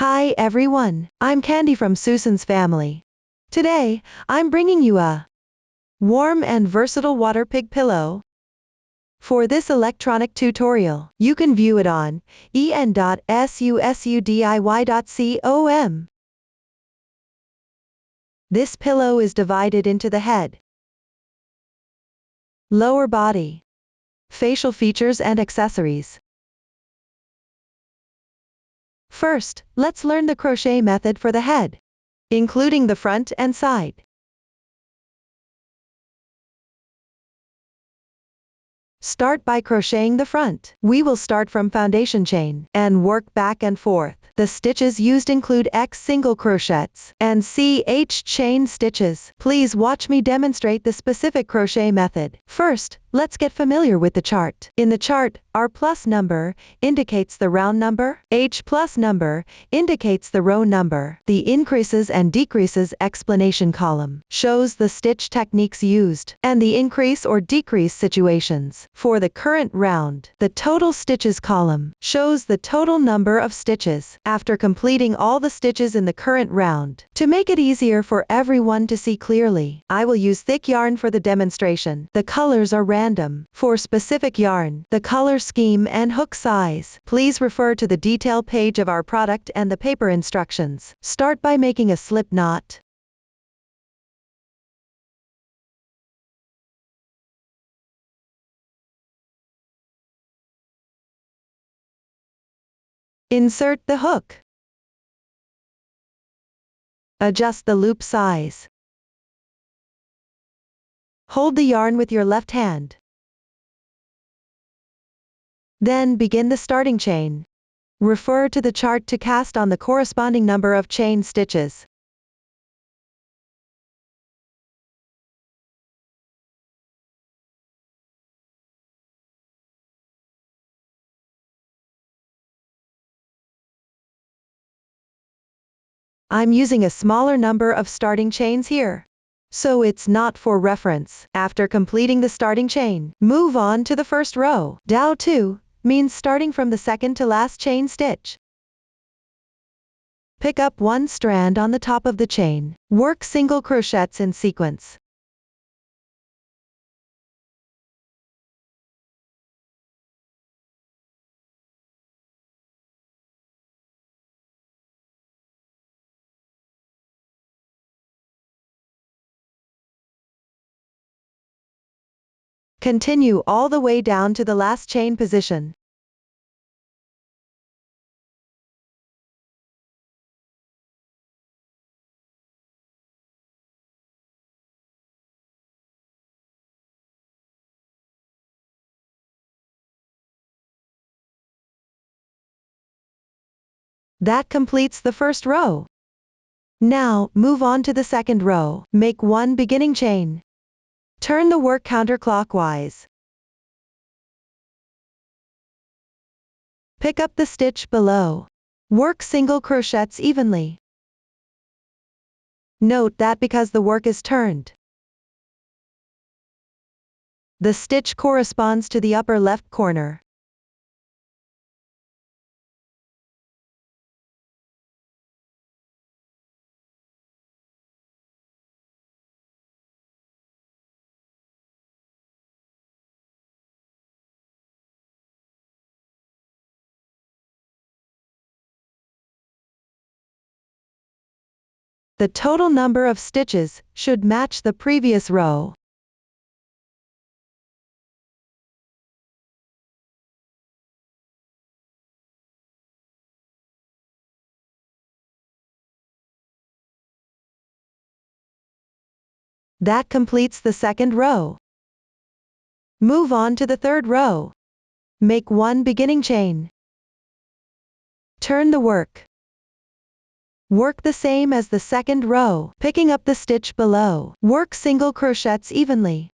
Hi everyone, I'm Candy from Susan's family. Today, I'm bringing you a warm and versatile water pig pillow. For this electronic tutorial, you can view it on en.sussudiy.com. This pillow is divided into the head, lower body, facial features and accessories. First, let's learn the crochet method for the head, including the front and side. Start by crocheting the front. We will start from foundation chain and work back and forth. The stitches used include X single crochets and CH chain stitches. Please watch me demonstrate the specific crochet method. First, let's get familiar with the chart. In the chart, R plus number indicates the round number, H plus number indicates the row number. The increases and decreases explanation column shows the stitch techniques used and the increase or decrease situations. For the current round, the total stitches column shows the total number of stitches after completing all the stitches in the current round. To make it easier for everyone to see clearly, I will use thick yarn for the demonstration. The colors are random. For specific yarn, the color scheme and hook size, please refer to the detail page of our product and the paper instructions. Start by making a slip knot. Insert the hook. Adjust the loop size. Hold the yarn with your left hand. Then begin the starting chain. Refer to the chart to cast on the corresponding number of chain stitches. I'm using a smaller number of starting chains here, so it's not for reference. After completing the starting chain, move on to the first row. Dow 2 means starting from the second to last chain stitch. Pick up one strand on the top of the chain. Work single crochets in sequence. Continue all the way down to the last chain position. That completes the first row. Now, move on to the second row. Make one beginning chain. Turn the work counterclockwise. Pick up the stitch below. Work single crochets evenly. Note that because the work is turned, the stitch corresponds to the upper left corner. The total number of stitches should match the previous row. That completes the second row. Move on to the third row. Make one beginning chain. Turn the work. Work the same as the second row, picking up the stitch below. Work single crochets evenly.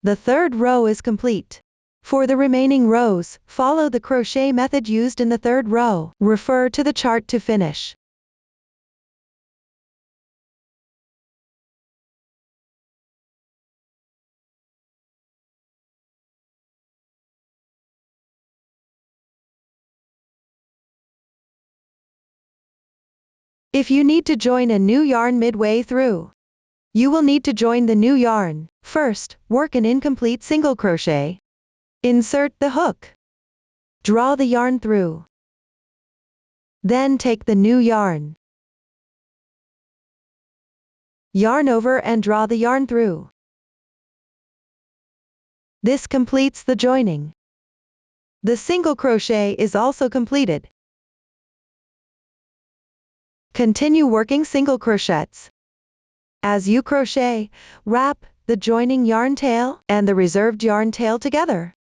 The third row is complete. For the remaining rows, follow the crochet method used in the third row. Refer to the chart to finish. If you need to join a new yarn midway through, you will need to join the new yarn. First, work an incomplete single crochet. Insert the hook. Draw the yarn through. Then take the new yarn. Yarn over and draw the yarn through. This completes the joining. The single crochet is also completed. Continue working single crochets. As you crochet, wrap the joining yarn tail and the reserved yarn tail together.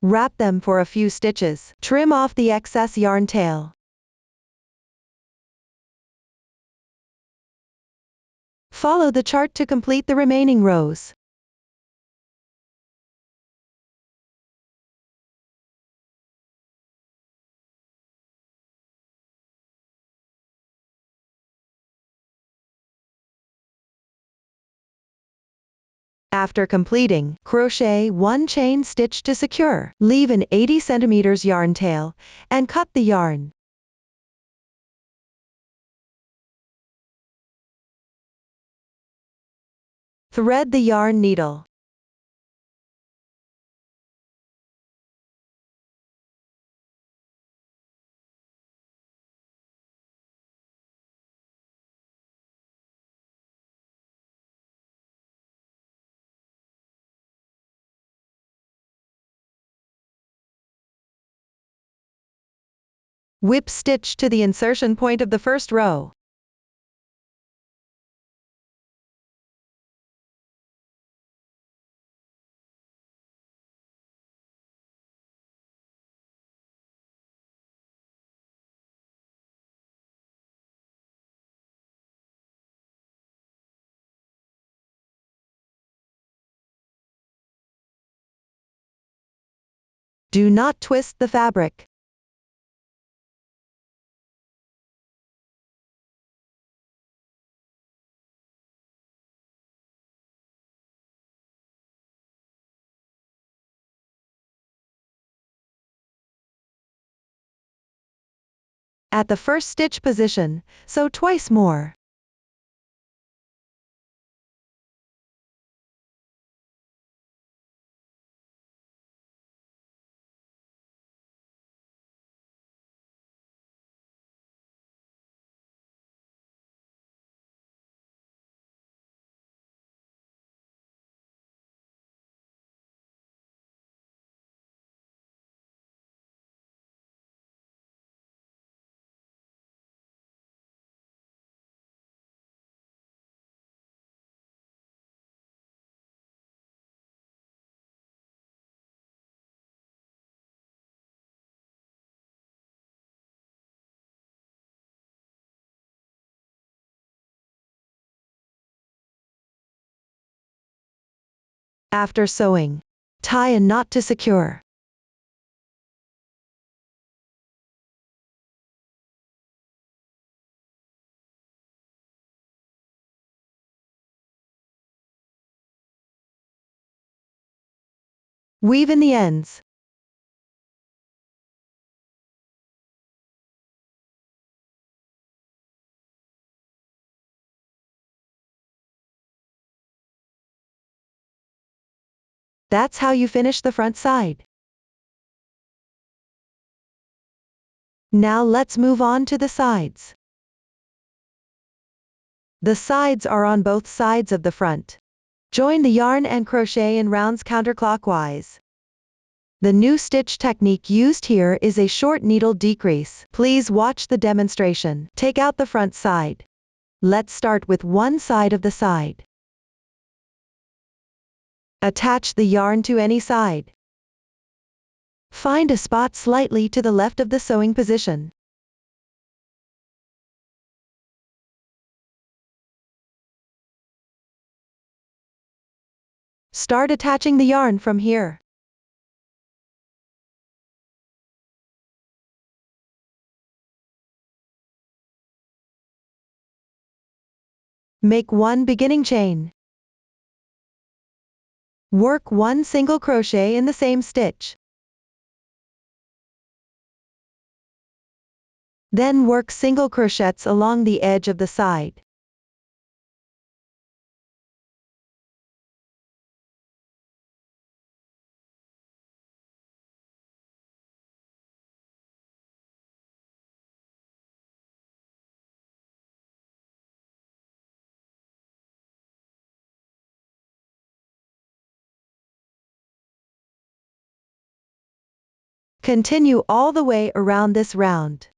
Wrap them for a few stitches. Trim off the excess yarn tail. Follow the chart to complete the remaining rows. After completing, crochet 1 chain stitch to secure. Leave an 80 cm yarn tail, and cut the yarn. Thread the yarn needle. Whip stitch to the insertion point of the first row. Do not twist the fabric. At the first stitch position, sew twice more. After sewing, tie a knot to secure. Weave in the ends. That's how you finish the front side. Now let's move on to the sides. The sides are on both sides of the front. Join the yarn and crochet in rounds counterclockwise. The new stitch technique used here is a short needle decrease. Please watch the demonstration. Take out the front side. Let's start with one side of the side. Attach the yarn to any side. Find a spot slightly to the left of the sewing position. Start attaching the yarn from here. Make one beginning chain. Work one single crochet in the same stitch. Then work single crochets along the edge of the side. Continue all the way around this round.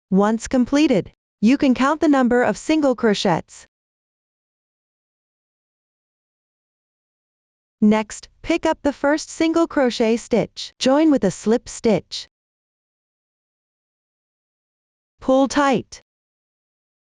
Once completed, you can count the number of single crochets. Next, pick up the first single crochet stitch. Join with a slip stitch. Pull tight.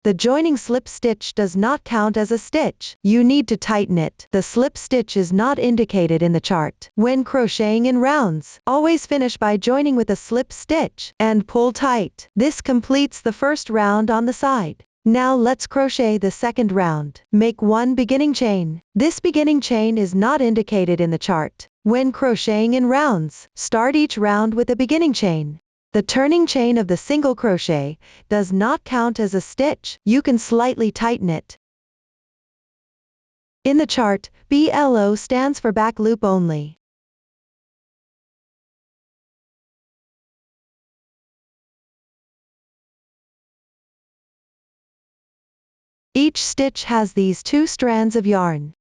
The joining slip stitch does not count as a stitch. You need to tighten it. The slip stitch is not indicated in the chart. When crocheting in rounds, always finish by joining with a slip stitch and pull tight. This completes the first round on the side. Now let's crochet the second round. Make one beginning chain. This beginning chain is not indicated in the chart. When crocheting in rounds, start each round with a beginning chain. The turning chain of the single crochet does not count as a stitch. You can slightly tighten it. In the chart, BLO stands for back loop only. Each stitch has these two strands of yarn.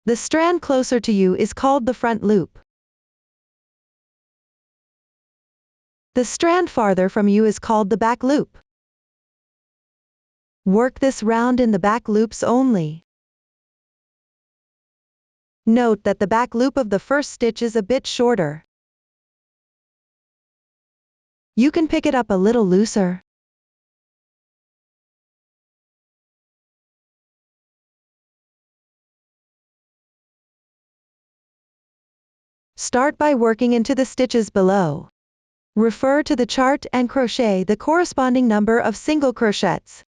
The strand closer to you is called the front loop. The strand farther from you is called the back loop. Work this round in the back loops only. Note that the back loop of the first stitch is a bit shorter. You can pick it up a little looser. Start by working into the stitches below. Refer to the chart and crochet the corresponding number of single crochets.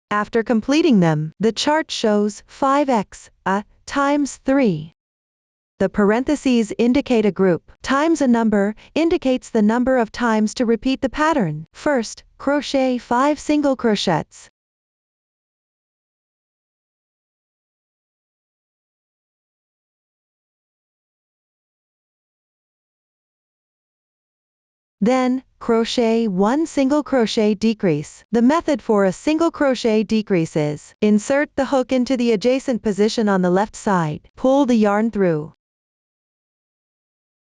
After completing them, the chart shows 5x times 3. The parentheses indicate a group, times a number indicates the number of times to repeat the pattern. First, crochet 5 single crochets. Then, crochet 1 single crochet decrease. The method for a single crochet decrease is, insert the hook into the adjacent position on the left side, pull the yarn through.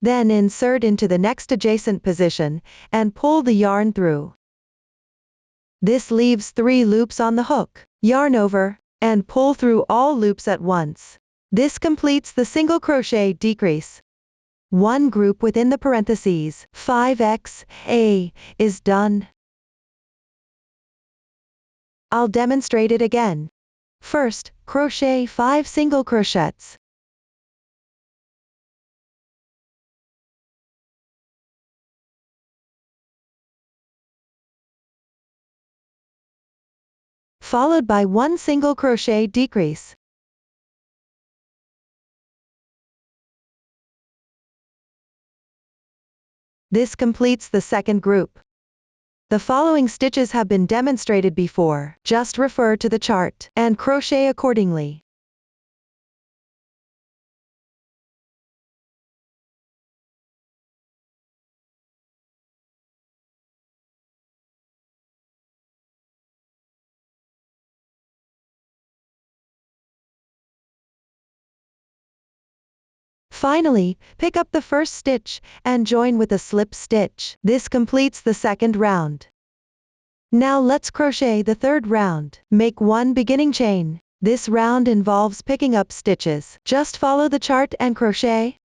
Then insert into the next adjacent position, and pull the yarn through. This leaves 3 loops on the hook. Yarn over, and pull through all loops at once. This completes the single crochet decrease. One group within the parentheses, 5x, is done. I'll demonstrate it again. First, crochet 5 single crochets. Followed by 1 single crochet decrease. This completes the second group. The following stitches have been demonstrated before. Just refer to the chart and crochet accordingly. Finally, pick up the first stitch and join with a slip stitch. This completes the second round. Now let's crochet the third round. Make 1 beginning chain. This round involves picking up stitches. Just follow the chart and crochet.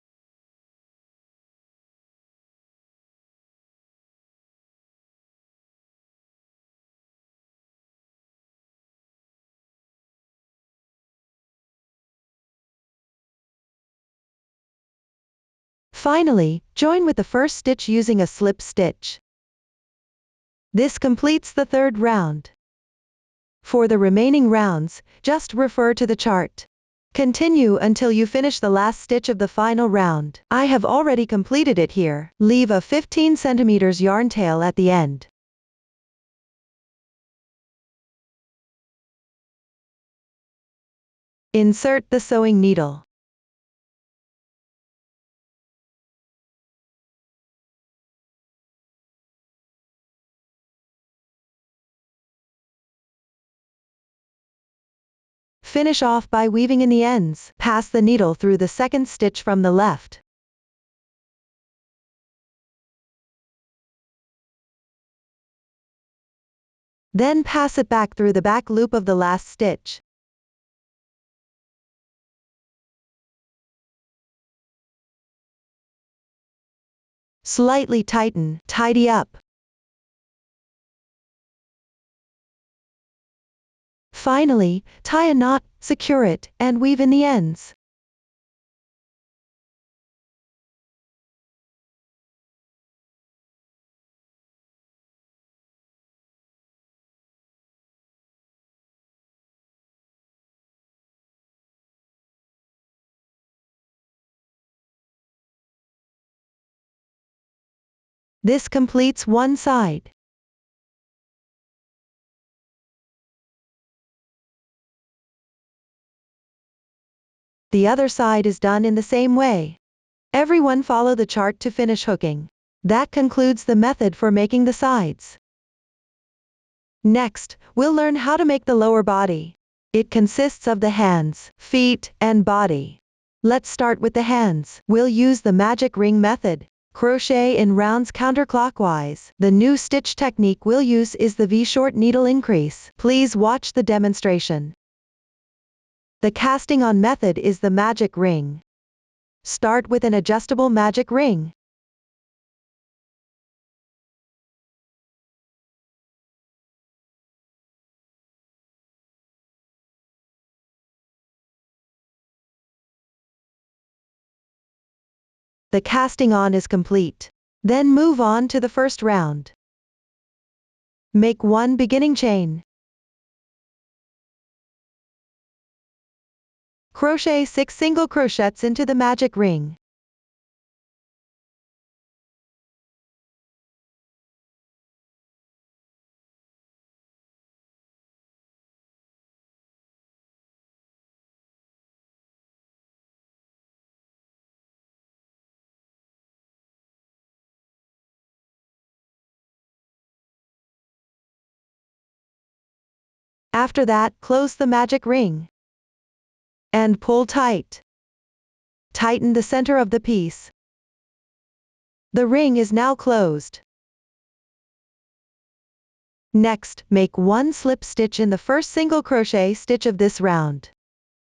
Finally, join with the first stitch using a slip stitch. This completes the third round. For the remaining rounds, just refer to the chart. Continue until you finish the last stitch of the final round. I have already completed it here. Leave a 15 cm yarn tail at the end. Insert the sewing needle. Finish off by weaving in the ends. Pass the needle through the second stitch from the left. Then pass it back through the back loop of the last stitch. Slightly tighten, tidy up. Finally, tie a knot, secure it, and weave in the ends. This completes one side. The other side is done in the same way. Everyone follow the chart to finish hooking. That concludes the method for making the sides. Next, we'll learn how to make the lower body. It consists of the hands, feet, and body. Let's start with the hands. We'll use the magic ring method. Crochet in rounds counterclockwise. The new stitch technique we'll use is the V-short needle increase. Please watch the demonstration. The casting on method is the magic ring. Start with an adjustable magic ring. The casting on is complete. Then move on to the first round. Make 1 beginning chain. Crochet 6 single crochets into the magic ring. After that, close the magic ring and pull tight. Tighten the center of the piece. The ring is now closed. Next, make 1 slip stitch in the first single crochet stitch of this round.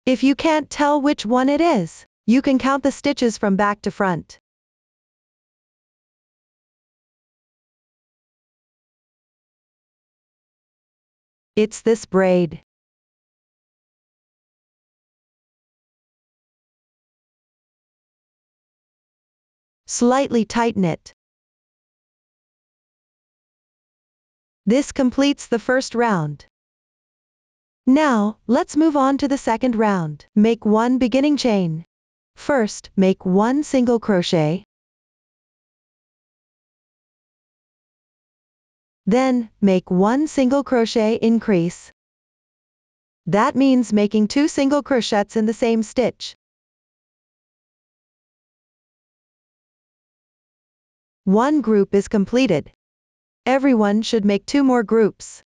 If you can't tell which one it is, you can count the stitches from back to front. It's this braid. Slightly tighten it. This completes the first round. Now, let's move on to the second round. Make 1 beginning chain. First, make 1 single crochet. Then, make 1 single crochet increase. That means making 2 single crochets in the same stitch. 1 group is completed. Everyone should make 2 more groups.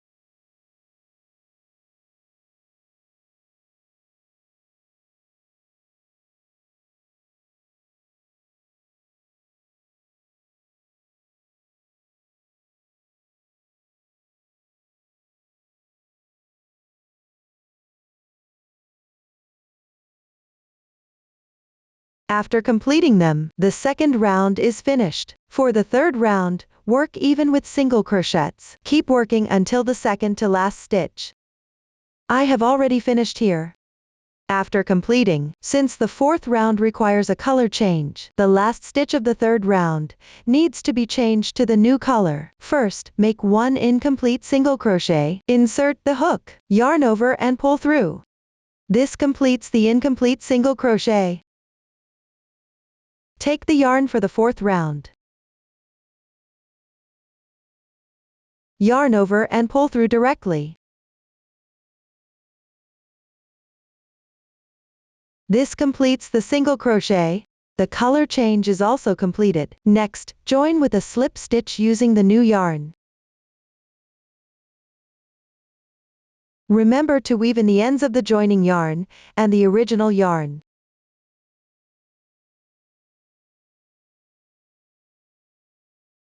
After completing them, the second round is finished. For the third round, work even with single crochets. Keep working until the second to last stitch. I have already finished here. After completing, since the fourth round requires a color change, the last stitch of the third round needs to be changed to the new color. First, make 1 incomplete single crochet, insert the hook, yarn over and pull through. This completes the incomplete single crochet. Take the yarn for the fourth round. Yarn over and pull through directly. This completes the single crochet. The color change is also completed. Next, join with a slip stitch using the new yarn. Remember to weave in the ends of the joining yarn and the original yarn.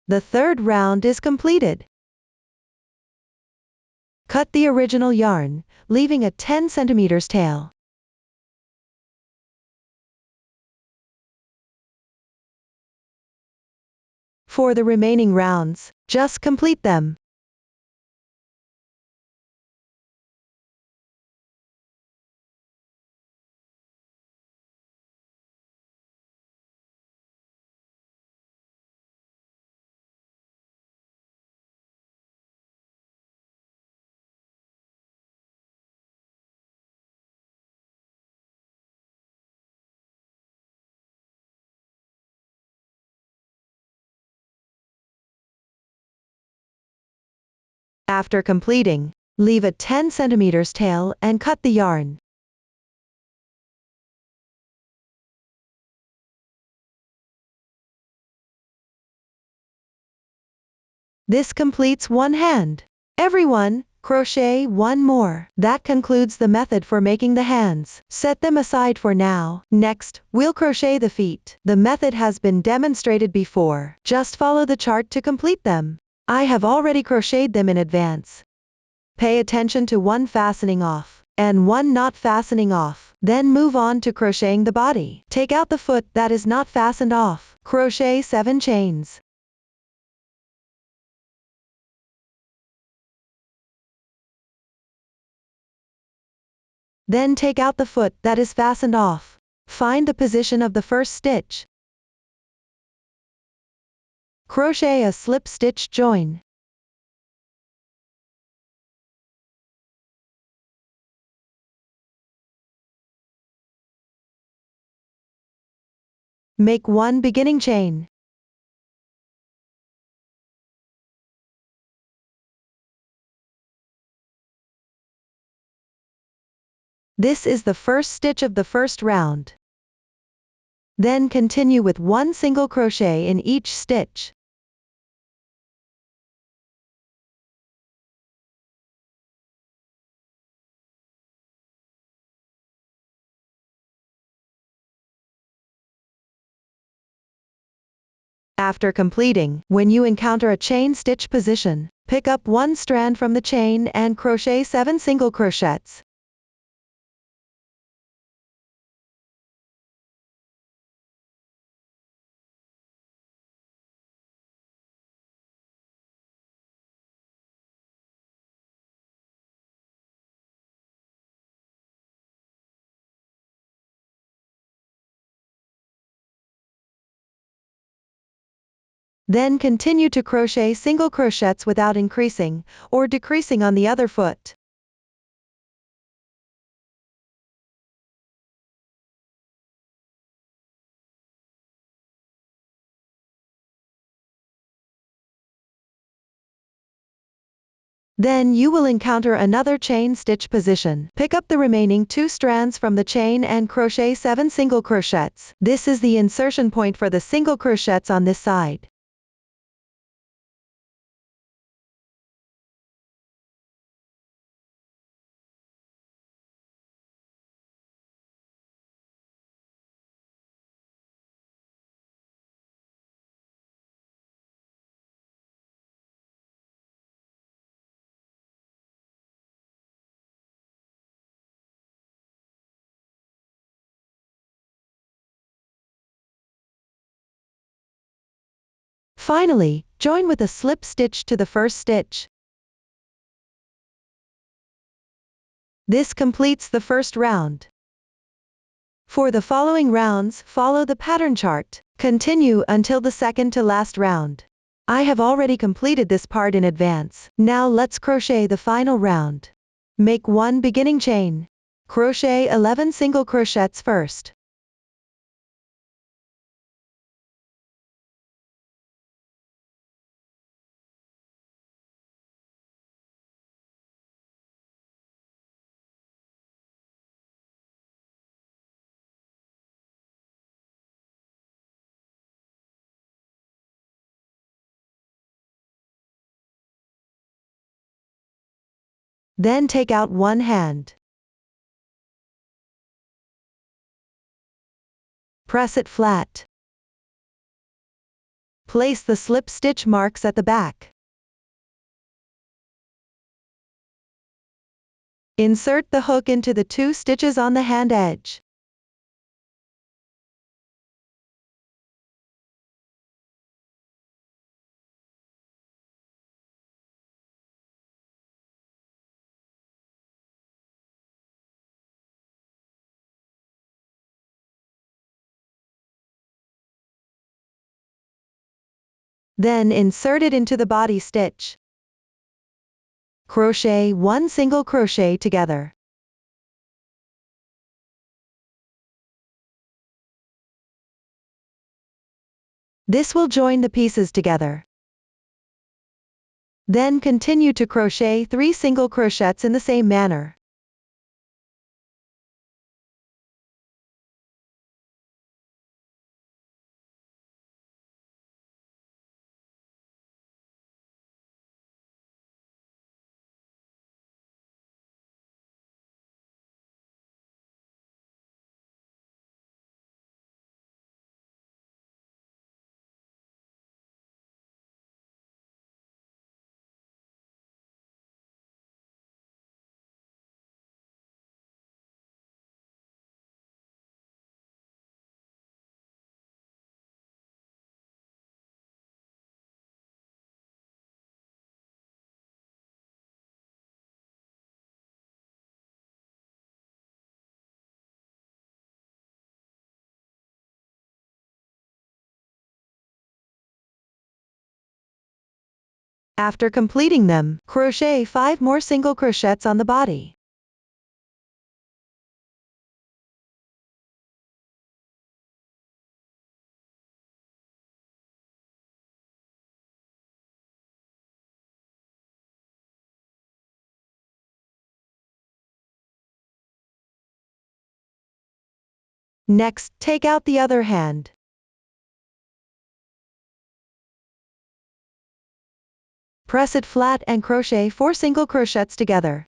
The third round is completed. Cut the original yarn, leaving a 10 cm tail. For the remaining rounds, just complete them. After completing, leave a 10 cm tail and cut the yarn. This completes one hand. Everyone, crochet 1 more. That concludes the method for making the hands. Set them aside for now. Next, we'll crochet the feet. The method has been demonstrated before. Just follow the chart to complete them. I have already crocheted them in advance. Pay attention to 1 fastening off and 1 not fastening off. Then move on to crocheting the body. Take out the foot that is not fastened off. Crochet 7 chains. Then take out the foot that is fastened off. Find the position of the first stitch. Crochet a slip stitch join. Make 1 beginning chain. This is the first stitch of the first round. Then continue with 1 single crochet in each stitch. After completing, when you encounter a chain stitch position, pick up 1 strand from the chain and crochet 7 single crochets. Then continue to crochet single crochets without increasing or decreasing on the other foot. Then you will encounter another chain stitch position. Pick up the remaining 2 strands from the chain and crochet 7 single crochets. This is the insertion point for the single crochets on this side. Finally, join with a slip stitch to the first stitch. This completes the first round. For the following rounds, follow the pattern chart. Continue until the second to last round. I have already completed this part in advance. Now let's crochet the final round. Make 1 beginning chain. Crochet 11 single crochets first. Then take out one hand. Press it flat. Place the slip stitch marks at the back. Insert the hook into the 2 stitches on the hand edge. Then insert it into the body stitch. Crochet 1 single crochet together. This will join the pieces together. Then continue to crochet 3 single crochets in the same manner. After completing them, crochet 5 more single crochets on the body. Next, take out the other hand. Press it flat and crochet 4 single crochets together.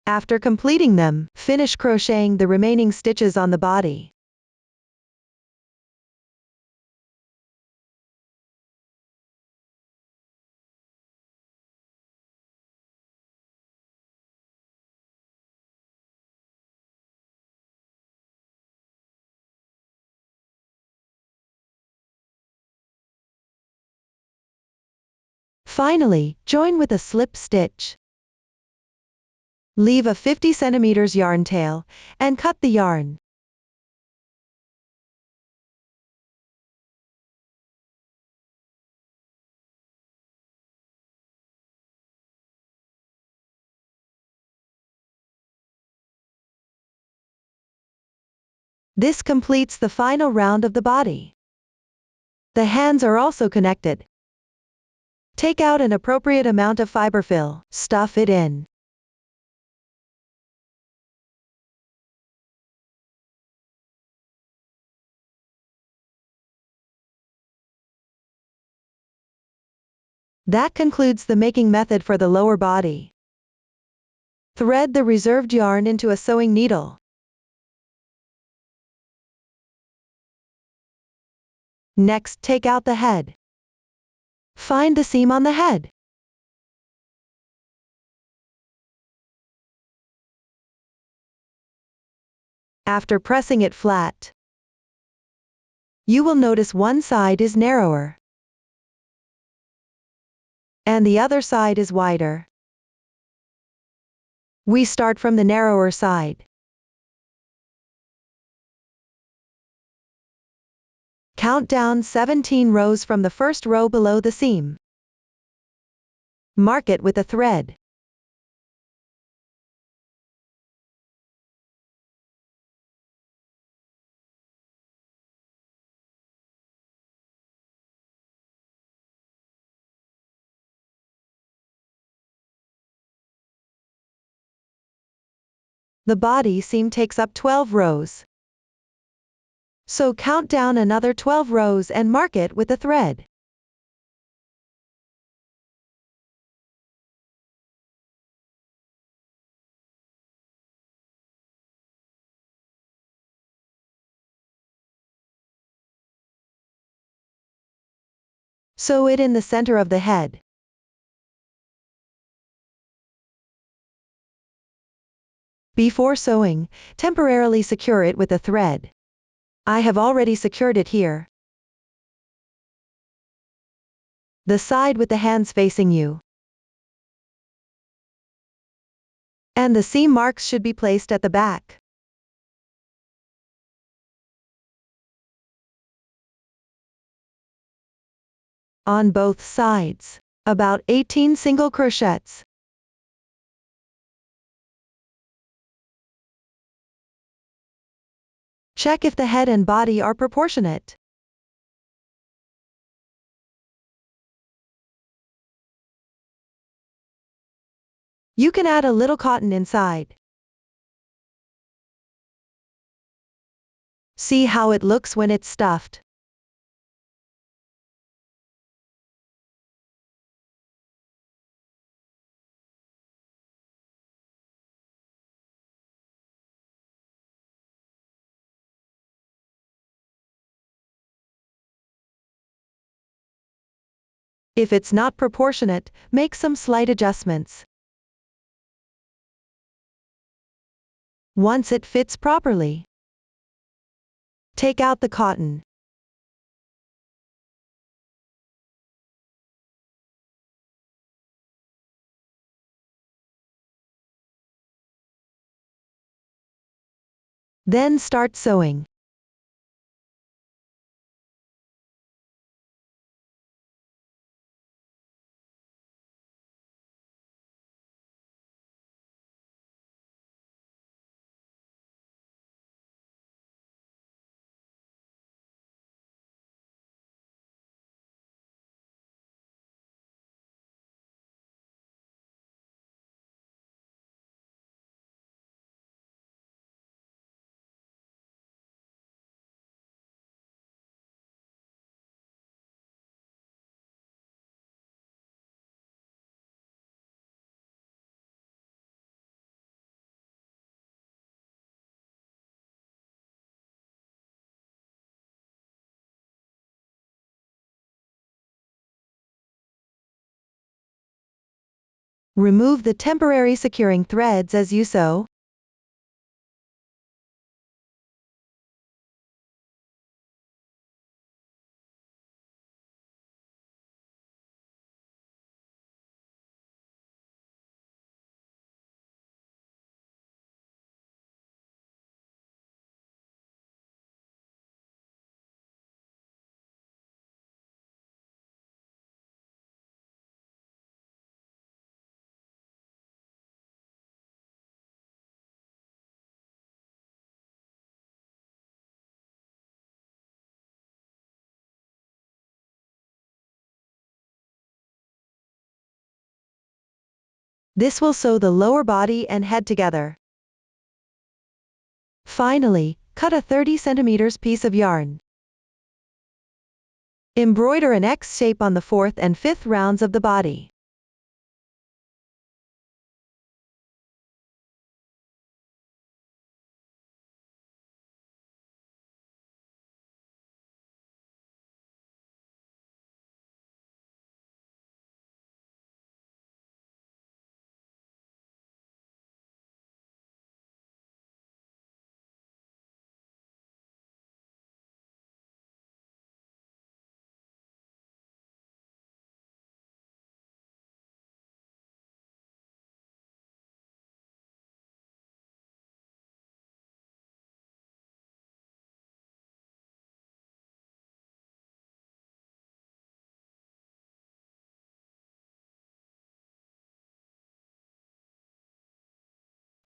After completing them, finish crocheting the remaining stitches on the body. Finally, join with a slip stitch. Leave a 50 cm yarn tail, and cut the yarn. This completes the final round of the body. The hands are also connected. Take out an appropriate amount of fiber fill, stuff it in. That concludes the making method for the lower body. Thread the reserved yarn into a sewing needle. Next, take out the head. Find the seam on the head. After pressing it flat, you will notice one side is narrower, and the other side is wider. We start from the narrower side. Count down 17 rows from the first row below the seam. Mark it with a thread. The body seam takes up 12 rows. So count down another 12 rows and mark it with a thread. Sew it in the center of the head. Before sewing, temporarily secure it with a thread. I have already secured it here. The side with the hands facing you. And the seam marks should be placed at the back. On both sides. About 18 single crochets. Check if the head and body are proportionate. You can add a little cotton inside. See how it looks when it's stuffed. If it's not proportionate, make some slight adjustments. Once it fits properly, take out the cotton. Then start sewing. Remove the temporary securing threads as you sew. This will sew the lower body and head together. Finally, cut a 30 cm piece of yarn. Embroider an X shape on the 4th and 5th rounds of the body.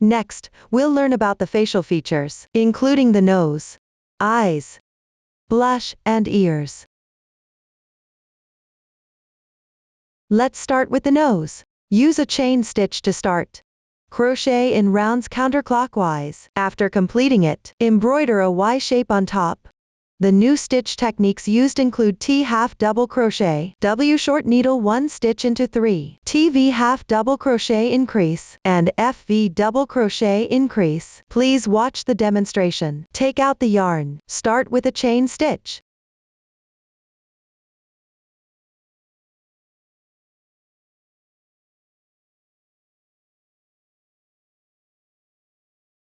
Next, we'll learn about the facial features, including the nose, eyes, blush, and ears. Let's start with the nose. Use a chain stitch to start. Crochet in rounds counterclockwise. After completing it, embroider a Y shape on top. The new stitch techniques used include T half double crochet, W short needle 1 stitch into 3, TV half double crochet increase, and FV double crochet increase. Please watch the demonstration. Take out the yarn. Start with a chain stitch.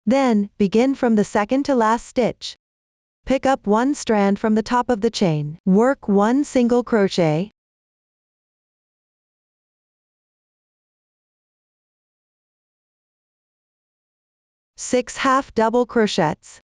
Then, begin from the second to last stitch. Pick up one strand from the top of the chain. Work one single crochet. Six half double crochets.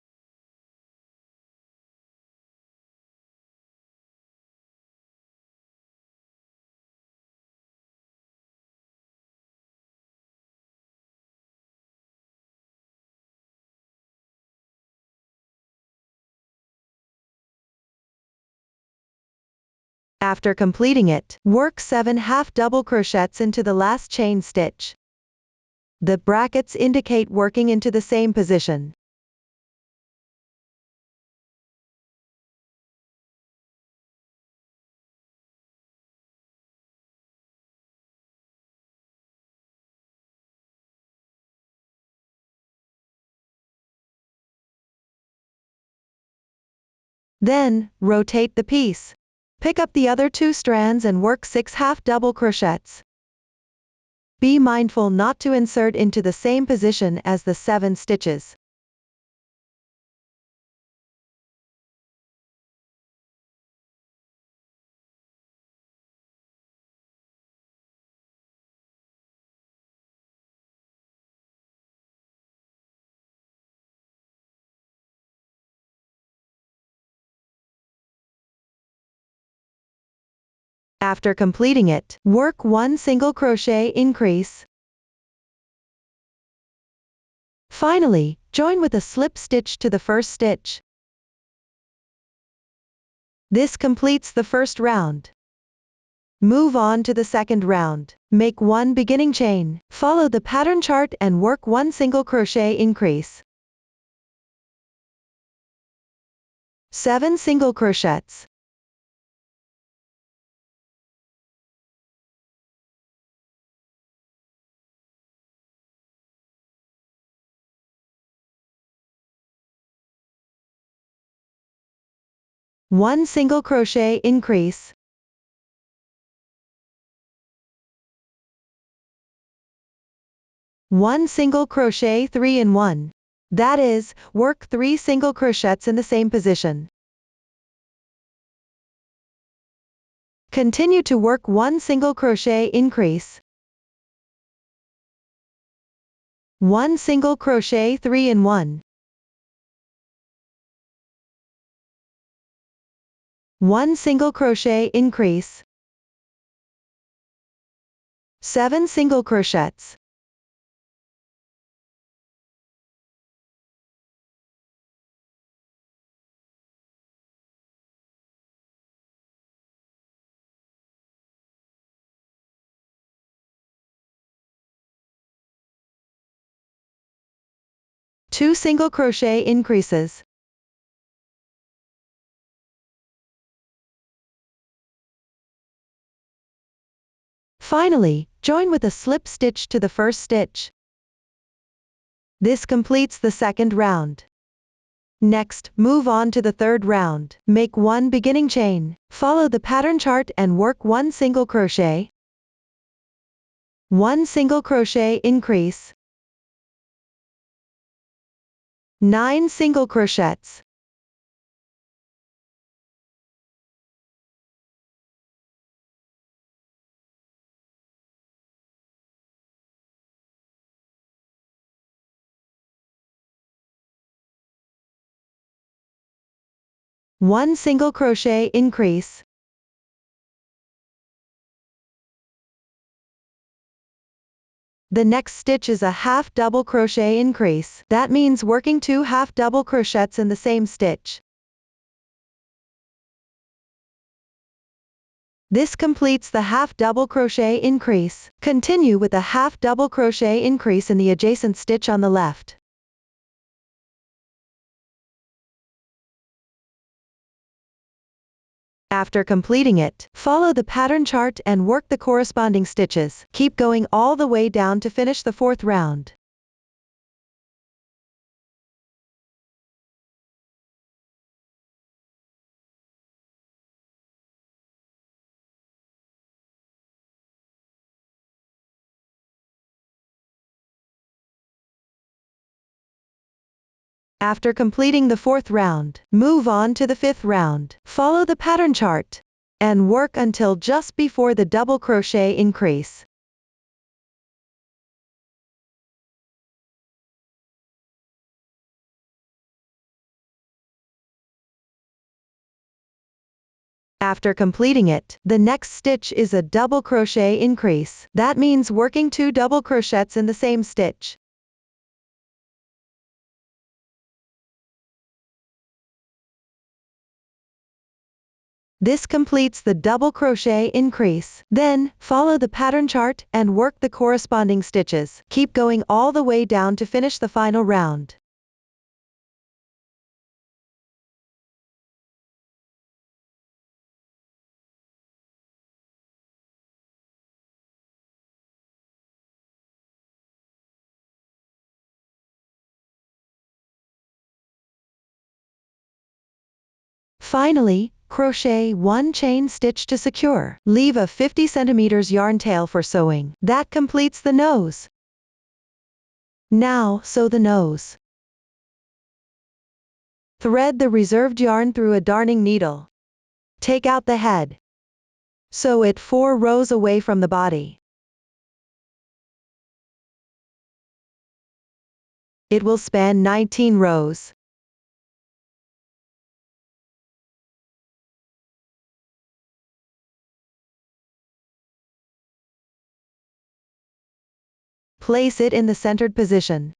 After completing it, work 7 half double crochets into the last chain stitch. The brackets indicate working into the same position. Then, rotate the piece. Pick up the other 2 strands and work 6 half double crochets. Be mindful not to insert into the same position as the 7 stitches. After completing it, work one single crochet increase. Finally, join with a slip stitch to the first stitch. This completes the first round. Move on to the second round. Make one beginning chain, follow the pattern chart and work one single crochet increase. 7 single crochets. One single crochet increase. One single crochet 3 in 1. That is, work 3 single crochets in the same position. Continue to work one single crochet increase. One single crochet 3 in 1. One single crochet increase. 7 single crochets. 2 single crochet increases. Finally, join with a slip stitch to the first stitch. This completes the second round. Next, move on to the third round. Make 1 beginning chain, follow the pattern chart and work 1 single crochet, 1 single crochet increase, 9 single crochets, 1 single crochet increase, the next stitch is a half double crochet increase. That means working 2 half double crochets in the same stitch. This completes the half double crochet increase. Continue with a half double crochet increase in the adjacent stitch on the left. After completing it, follow the pattern chart and work the corresponding stitches. Keep going all the way down to finish the fourth round. After completing the fourth round, move on to the fifth round. Follow the pattern chart and work until just before the double crochet increase. After completing it, the next stitch is a double crochet increase. That means working 2 double crochets in the same stitch. This completes the double crochet increase. Then, follow the pattern chart and work the corresponding stitches. Keep going all the way down to finish the final round. Finally, crochet 1 chain stitch to secure. Leave a 50 cm yarn tail for sewing. That completes the nose. Now, sew the nose. Thread the reserved yarn through a darning needle. Take out the head. Sew it 4 rows away from the body. It will span 19 rows. Place it in the centered position.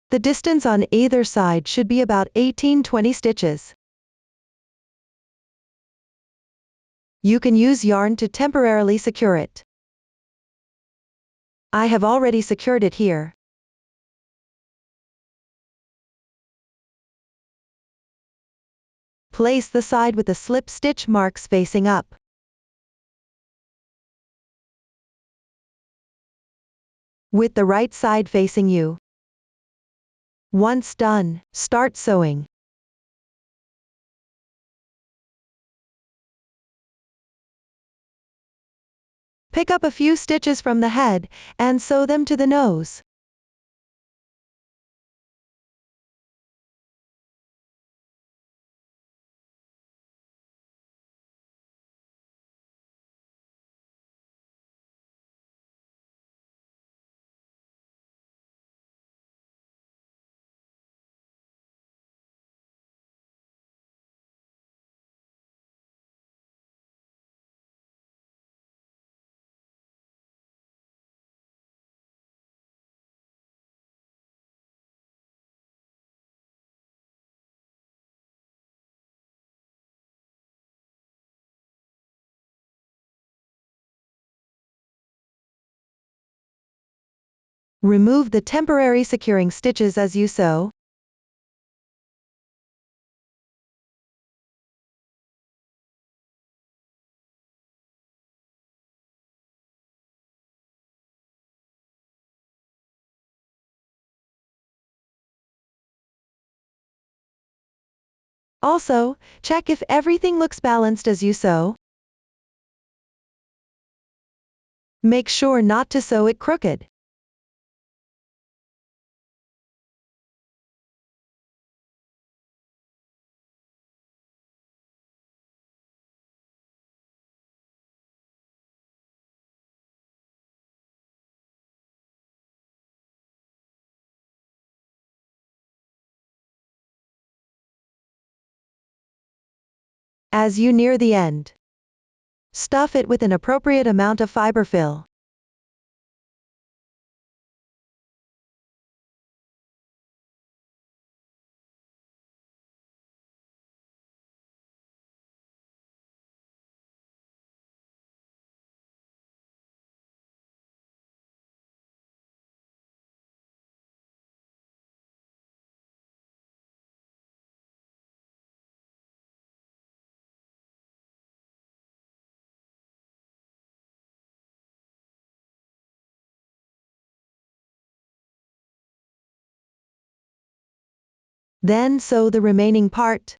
The distance on either side should be about 18-20 stitches. You can use yarn to temporarily secure it. I have already secured it here. Place the side with the slip stitch marks facing up. With the right side facing you. Once done, start sewing. Pick up a few stitches from the head and sew them to the nose. Remove the temporary securing stitches as you sew. Also, check if everything looks balanced as you sew. Make sure not to sew it crooked. As you near the end, stuff it with an appropriate amount of fiber fill. Then sew the remaining part.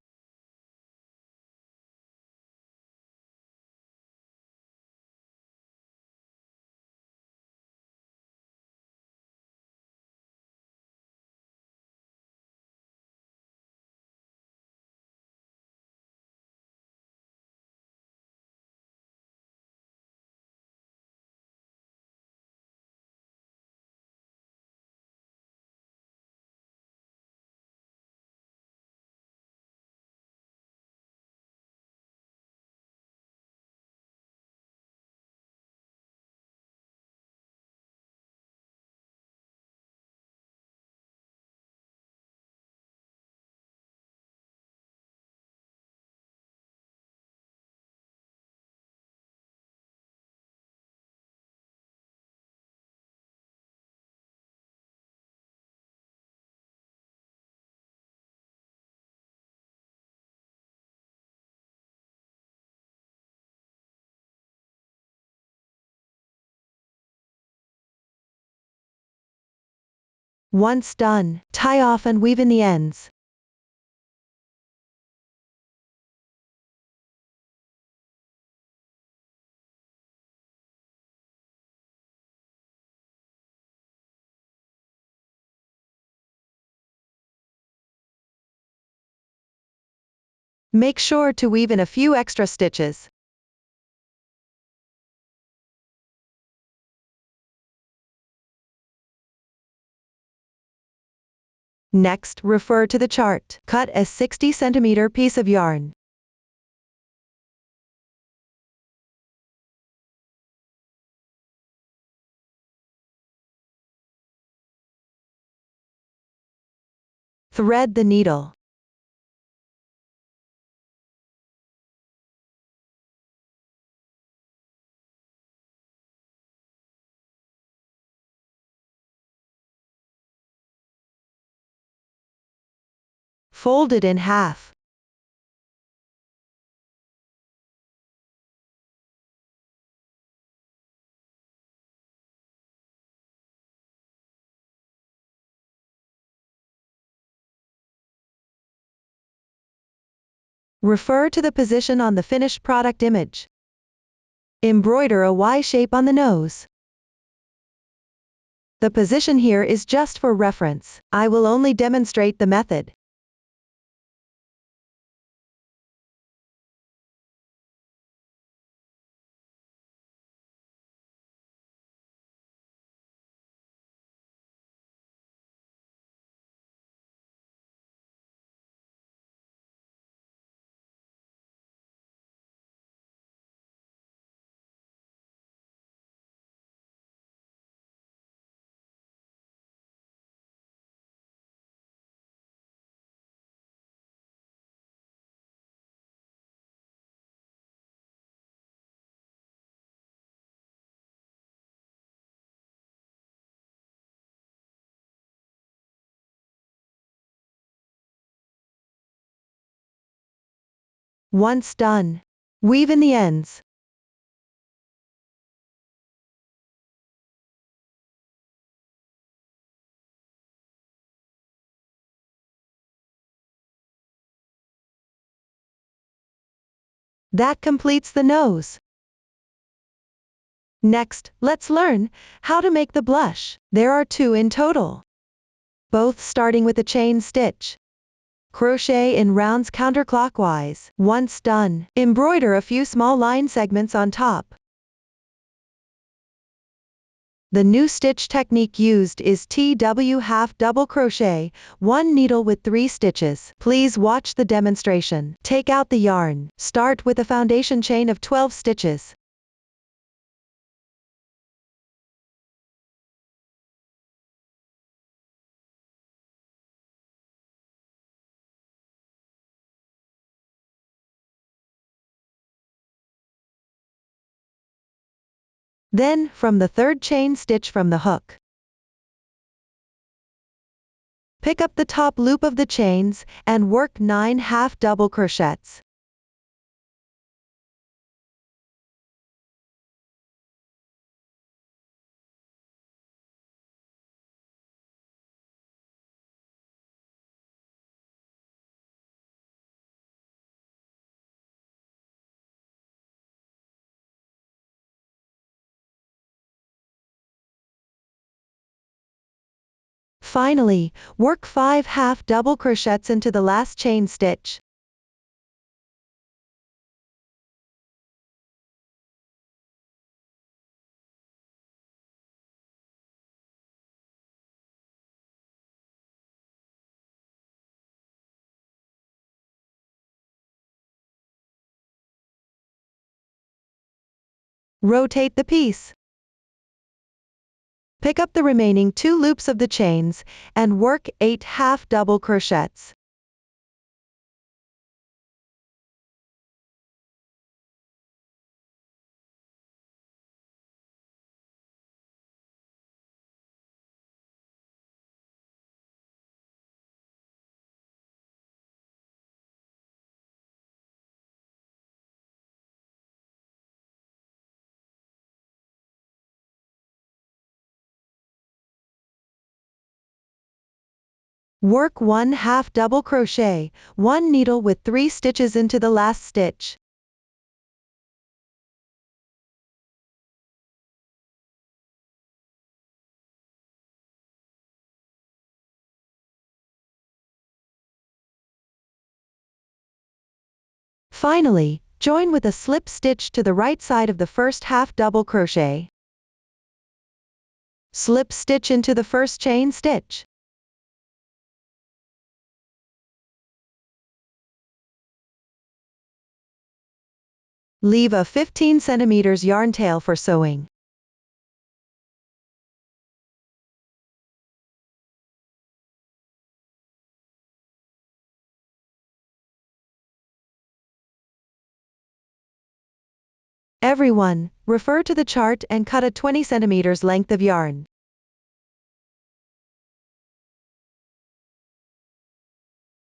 Once done, tie off and weave in the ends. Make sure to weave in a few extra stitches. Next, refer to the chart. Cut a 60 cm piece of yarn. Thread the needle. Fold it in half. Refer to the position on the finished product image. Embroider a Y shape on the nose. The position here is just for reference. I will only demonstrate the method. Once done, weave in the ends. That completes the nose. Next, let's learn how to make the blush. There are 2 in total, both starting with a chain stitch. Crochet in rounds counterclockwise. Once done, embroider a few small line segments on top. The new stitch technique used is TW half double crochet, 1 needle with 3 stitches. Please watch the demonstration. Take out the yarn. Start with a foundation chain of 12 stitches. Then, from the 3rd chain stitch from the hook, pick up the top loop of the chains, and work 9 half double crochets. Finally, work 5 half double crochets into the last chain stitch. Rotate the piece. Pick up the remaining 2 loops of the chains, and work 8 half double crochets. Work 1 half double crochet, 1 needle with 3 stitches into the last stitch. Finally, join with a slip stitch to the right side of the first half double crochet. Slip stitch into the first chain stitch. Leave a 15 cm yarn tail for sewing. Everyone, refer to the chart and cut a 20 cm length of yarn.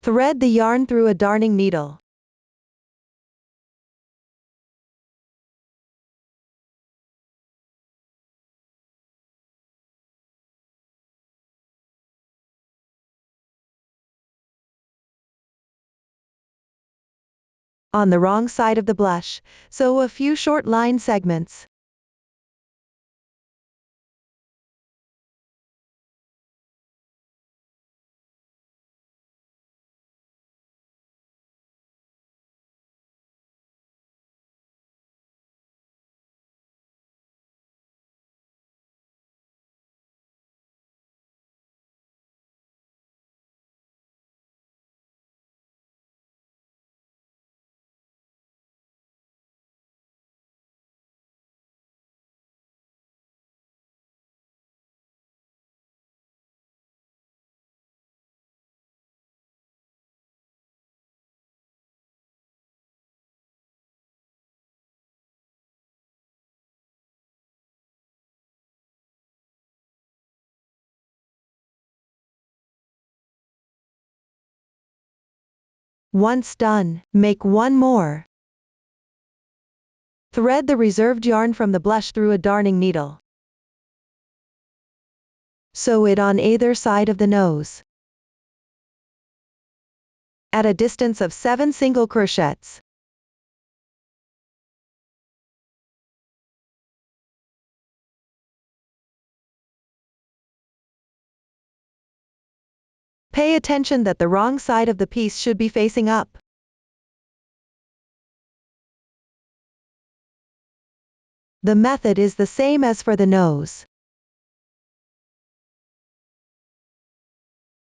Thread the yarn through a darning needle. On the wrong side of the blush, sew a few short line segments. Once done, make one more. Thread the reserved yarn from the blush through a darning needle. Sew it on either side of the nose. At a distance of 7 single crochets. Pay attention that the wrong side of the piece should be facing up. The method is the same as for the nose.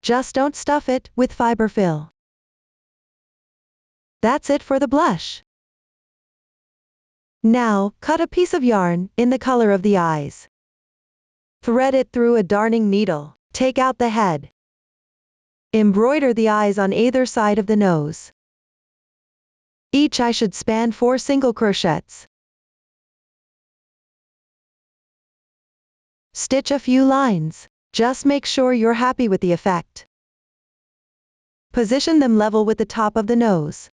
Just don't stuff it with fiber fill. That's it for the blush. Now, cut a piece of yarn in the color of the eyes. Thread it through a darning needle. Take out the head. Embroider the eyes on either side of the nose. Each eye should span 4 single crochets. Stitch a few lines. Just make sure you're happy with the effect. Position them level with the top of the nose.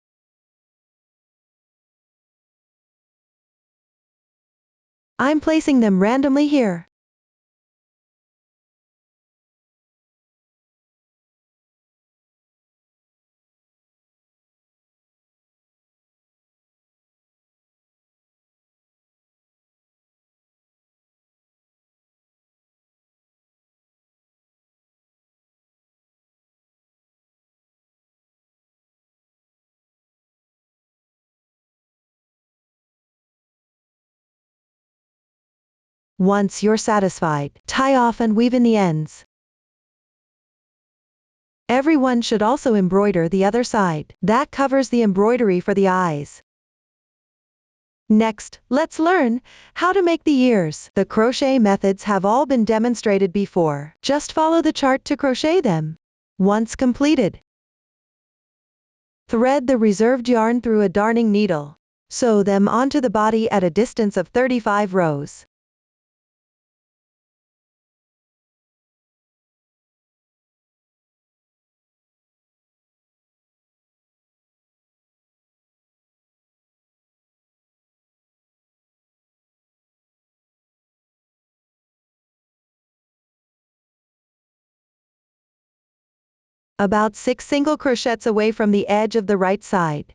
I'm placing them randomly here. Once you're satisfied, tie off and weave in the ends. Everyone should also embroider the other side. That covers the embroidery for the eyes. Next, let's learn how to make the ears. The crochet methods have all been demonstrated before. Just follow the chart to crochet them. Once completed, thread the reserved yarn through a darning needle. Sew them onto the body at a distance of 35 rows. About 6 single crochets away from the edge of the right side.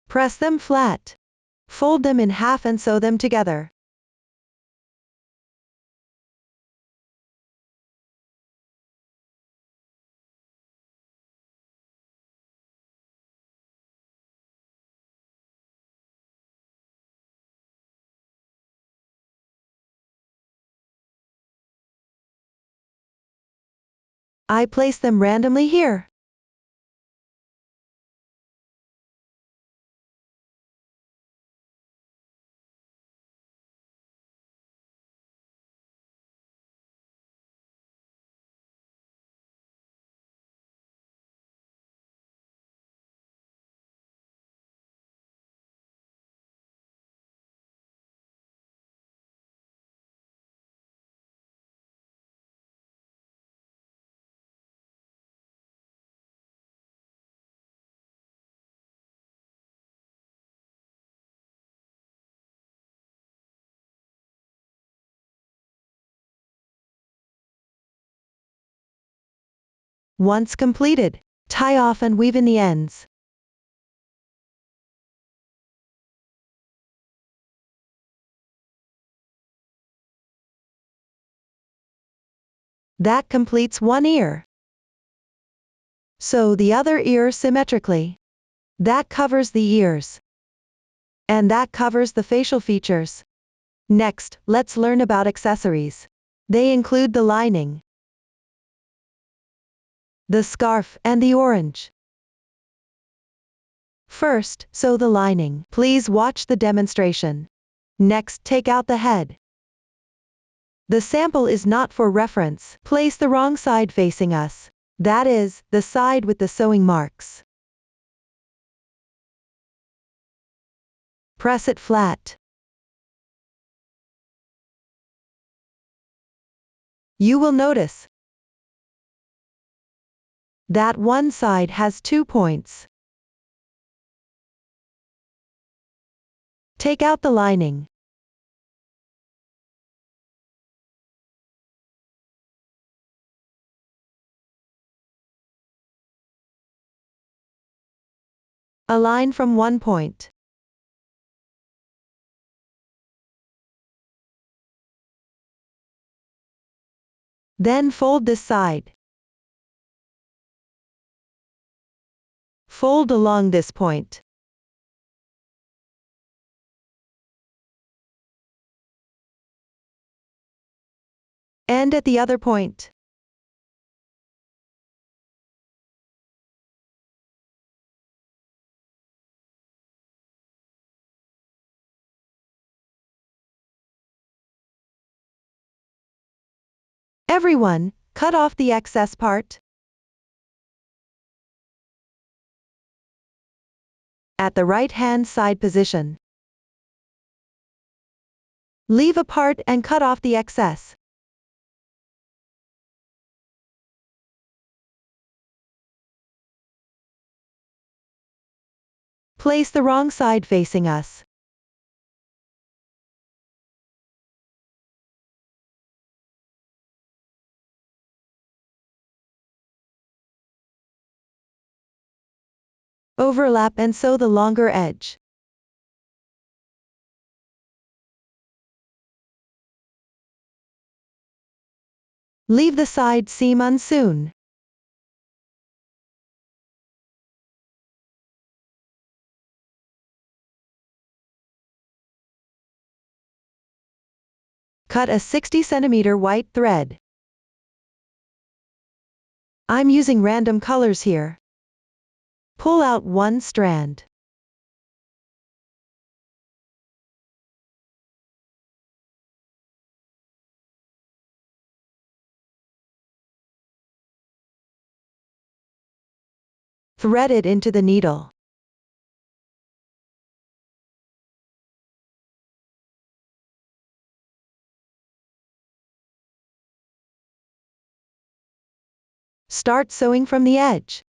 Press them flat. Fold them in half and sew them together. I place them randomly here. Once completed, tie off and weave in the ends. That completes one ear. Sew the other ear symmetrically. That covers the ears. And that covers the facial features. Next, let's learn about accessories. They include the lining, the scarf, and the orange. First, sew the lining. Please watch the demonstration. Next, take out the head. The sample is not for reference. Place the wrong side facing us. That is, the side with the sewing marks. Press it flat. You will notice that one side has 2 points. Take out the lining. Align from one point. Then fold this side. Fold along this point. And at the other point. Everyone, cut off the excess part. At the right-hand side position. Leave a part and cut off the excess. Place the wrong side facing us. Overlap and sew the longer edge. Leave the side seam unsewn. Cut a 60 cm white thread. I'm using random colors here. Pull out one strand. Thread it into the needle. Start sewing from the edge.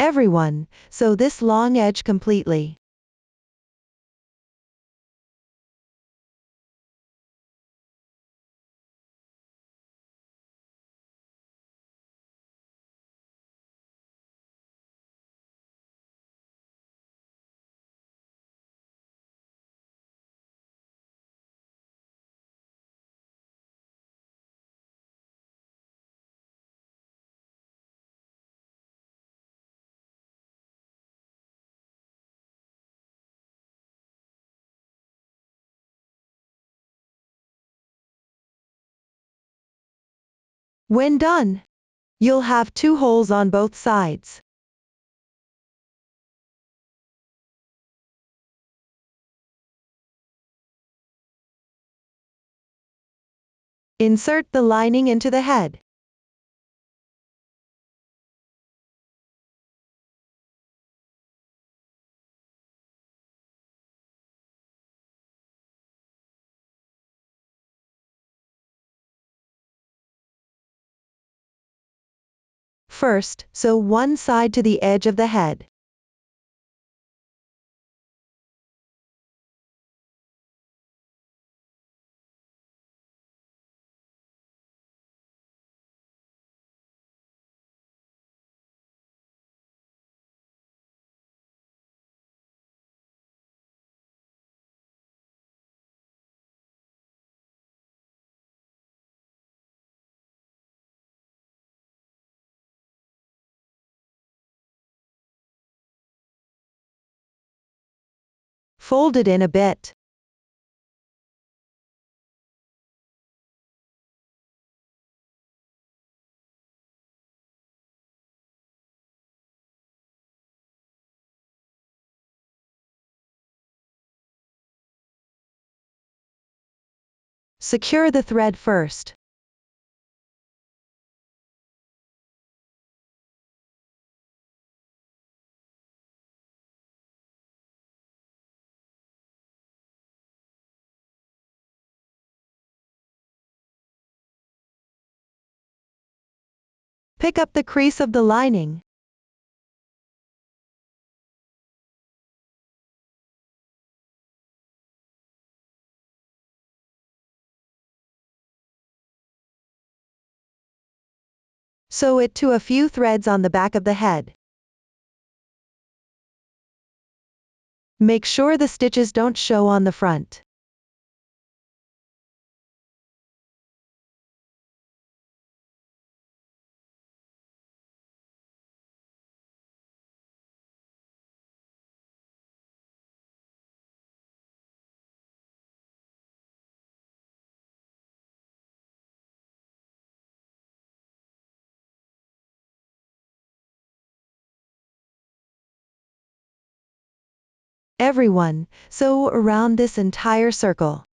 Everyone, sew this long edge completely. When done, you'll have 2 holes on both sides. Insert the lining into the head. First, sew one side to the edge of the head. Fold it in a bit. Secure the thread first. Pick up the crease of the lining. Sew it to a few threads on the back of the head. Make sure the stitches don't show on the front. Everyone, sew around this entire circle.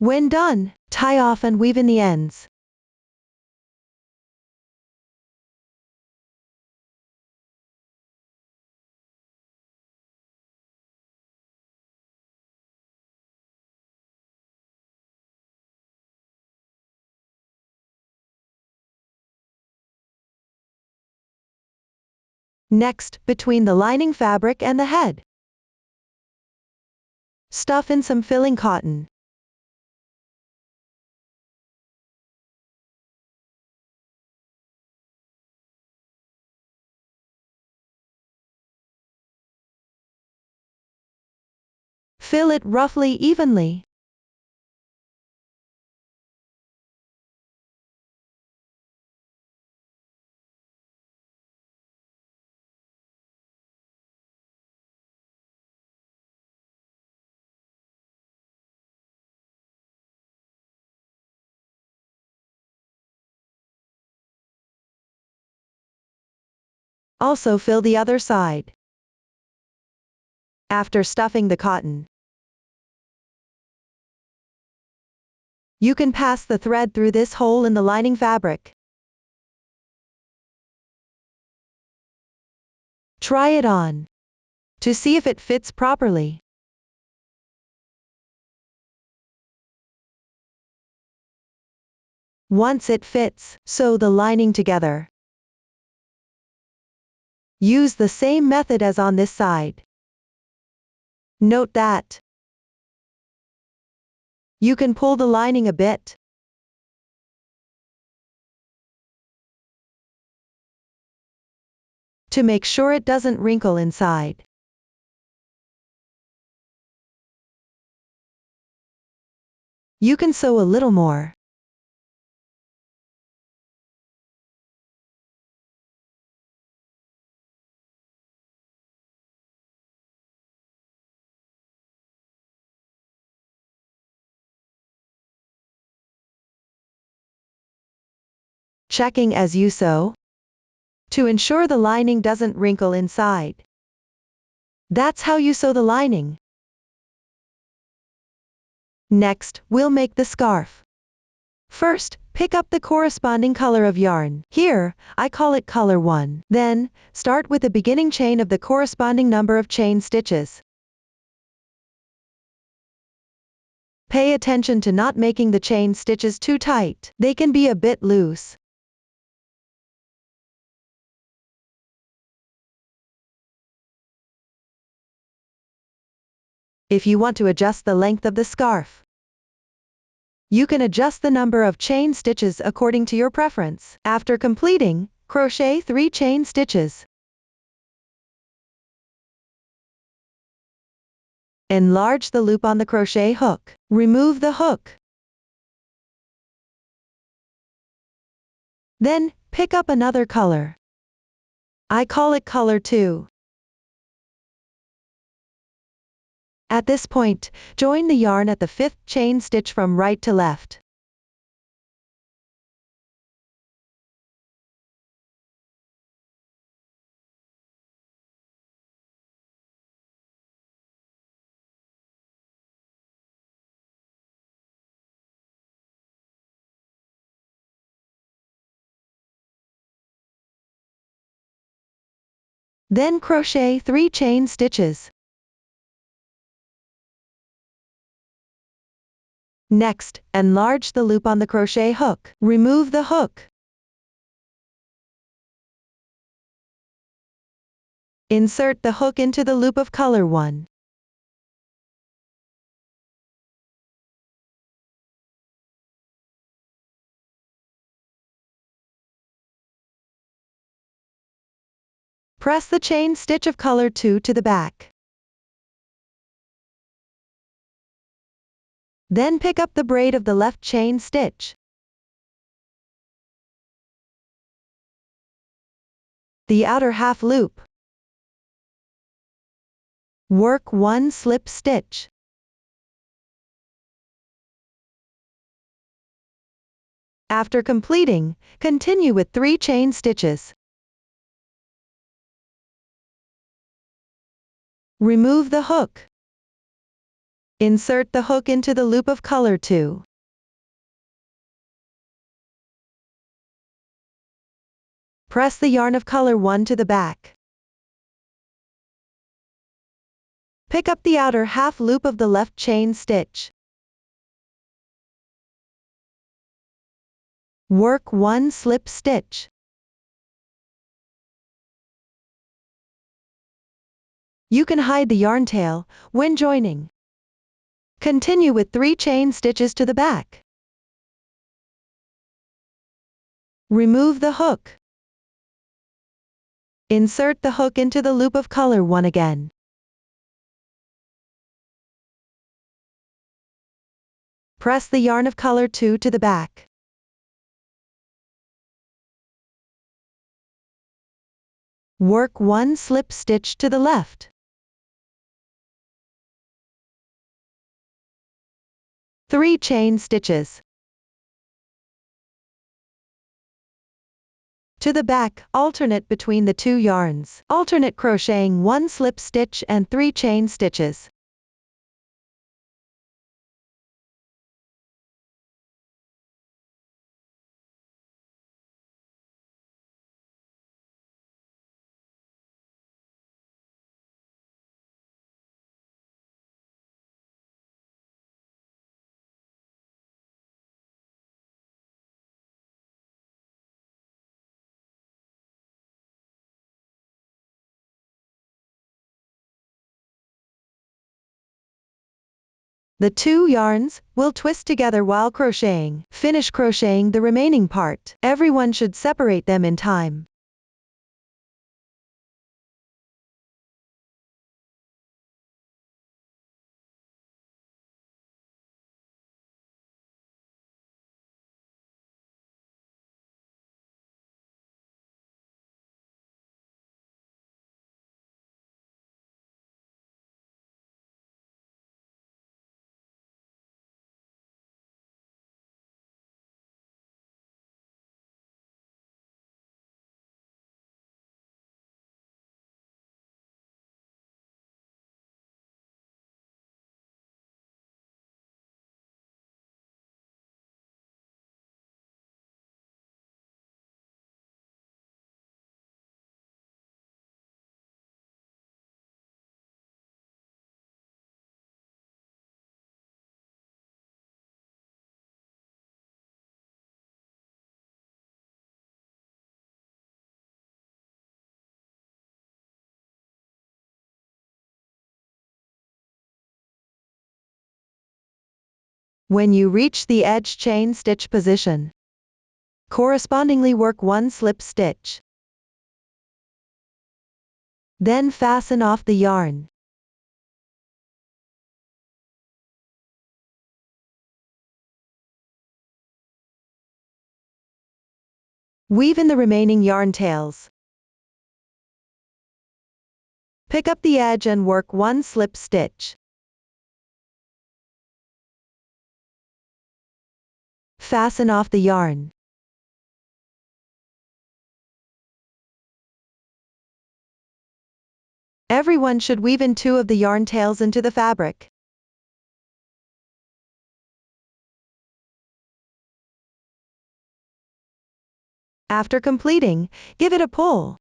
When done, tie off and weave in the ends. Next, between the lining fabric and the head, stuff in some filling cotton. Fill it roughly evenly. Also fill the other side. After stuffing the cotton, you can pass the thread through this hole in the lining fabric. Try it on to see if it fits properly. Once it fits, sew the lining together. Use the same method as on this side. Note that you can pull the lining a bit to make sure it doesn't wrinkle inside. You can sew a little more. Checking as you sew to ensure the lining doesn't wrinkle inside. That's how you sew the lining. Next, we'll make the scarf. First, pick up the corresponding color of yarn. Here, I call it color 1. Then, start with the beginning chain of the corresponding number of chain stitches. Pay attention to not making the chain stitches too tight. They can be a bit loose. If you want to adjust the length of the scarf, you can adjust the number of chain stitches according to your preference. After completing, crochet 3 chain stitches. Enlarge the loop on the crochet hook. Remove the hook. Then, pick up another color. I call it color 2. At this point, join the yarn at the 5th chain stitch from right to left. Then crochet 3 chain stitches. Next, enlarge the loop on the crochet hook. Remove the hook. Insert the hook into the loop of color 1. Press the chain stitch of color 2 to the back. Then pick up the braid of the left chain stitch. The outer half loop. Work 1 slip stitch. After completing, continue with 3 chain stitches. Remove the hook. Insert the hook into the loop of color 2. Press the yarn of color 1 to the back. Pick up the outer half loop of the left chain stitch. Work 1 slip stitch. You can hide the yarn tail when joining. Continue with 3 chain stitches to the back. Remove the hook. Insert the hook into the loop of color 1 again. Press the yarn of color 2 to the back. Work 1 slip stitch to the left. 3 chain stitches. To the back, alternate between the 2 yarns. Alternate crocheting 1 slip stitch and 3 chain stitches. The 2 yarns will twist together while crocheting. Finish crocheting the remaining part. Everyone should separate them in time. When you reach the edge chain stitch position, correspondingly work 1 slip stitch. Then fasten off the yarn. Weave in the remaining yarn tails. Pick up the edge and work 1 slip stitch. Fasten off the yarn. Everyone should weave in 2 of the yarn tails into the fabric. After completing, give it a pull.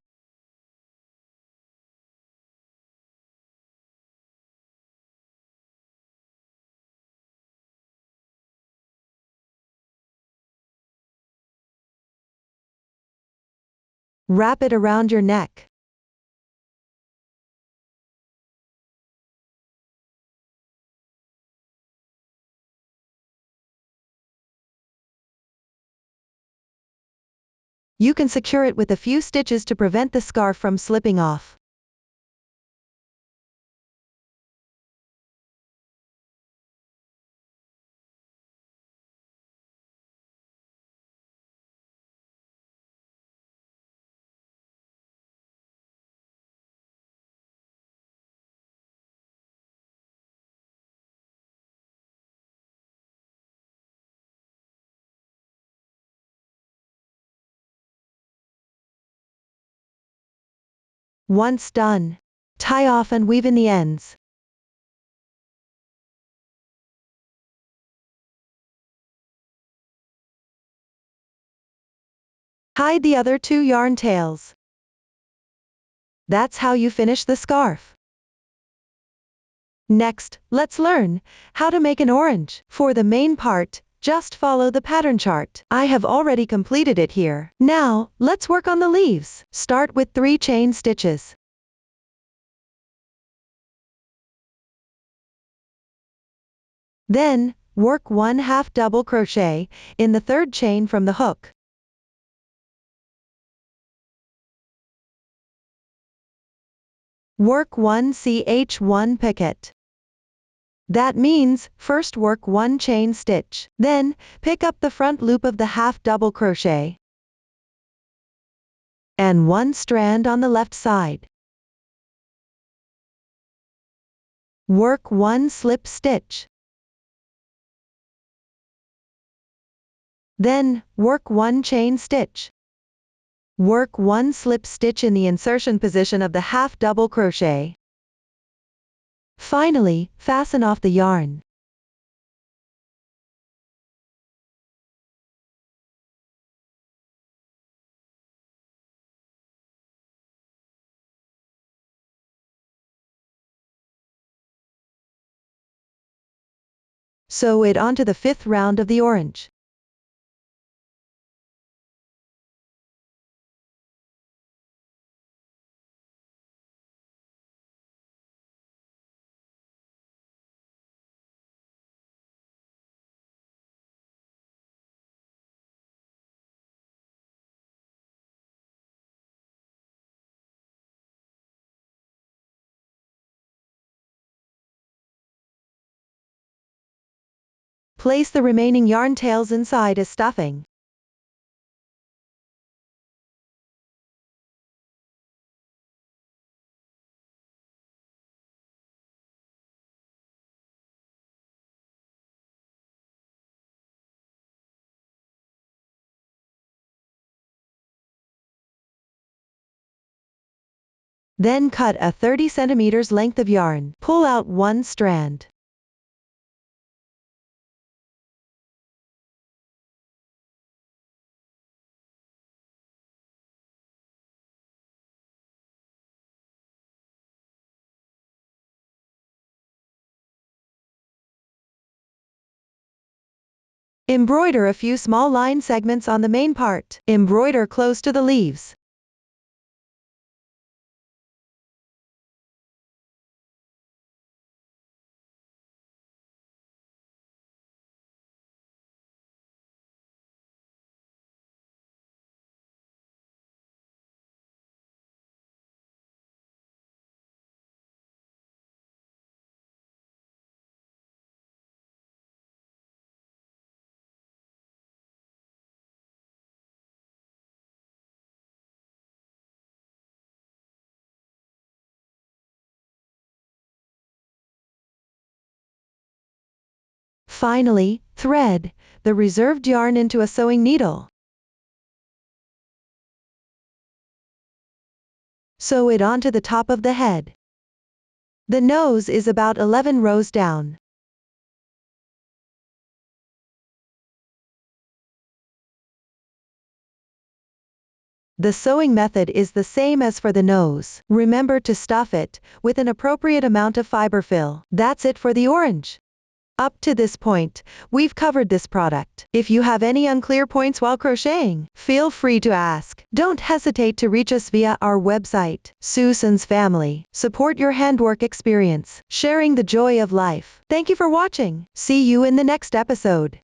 Wrap it around your neck. You can secure it with a few stitches to prevent the scarf from slipping off. Once done, tie off and weave in the ends. Hide the other 2 yarn tails. That's how you finish the scarf. Next, let's learn how to make an orange. For the main part, just follow the pattern chart. I have already completed it here. Now, let's work on the leaves. Start with 3 chain stitches. Then, work 1/2 double crochet in the 3rd chain from the hook. Work 1 ch1 picot. That means, first work 1 chain stitch. Then, pick up the front loop of the 1/2 double crochet and 1 strand on the left side. Work 1 slip stitch. Then, work 1 chain stitch. Work 1 slip stitch in the insertion position of the 1/2 double crochet. Finally, fasten off the yarn. Sew it onto the 5th round of the orange. Place the remaining yarn tails inside as stuffing. Then cut a 30 cm length of yarn. Pull out 1 strand. Embroider a few small line segments on the main part. Embroider close to the leaves. Finally, thread the reserved yarn into a sewing needle. Sew it onto the top of the head. The nose is about 11 rows down. The sewing method is the same as for the nose. Remember to stuff it with an appropriate amount of fiber fill. That's it for the orange. Up to this point, we've covered this product. If you have any unclear points while crocheting, feel free to ask. Don't hesitate to reach us via our website. Susan's Family. Support your handwork experience, sharing the joy of life. Thank you for watching. See you in the next episode.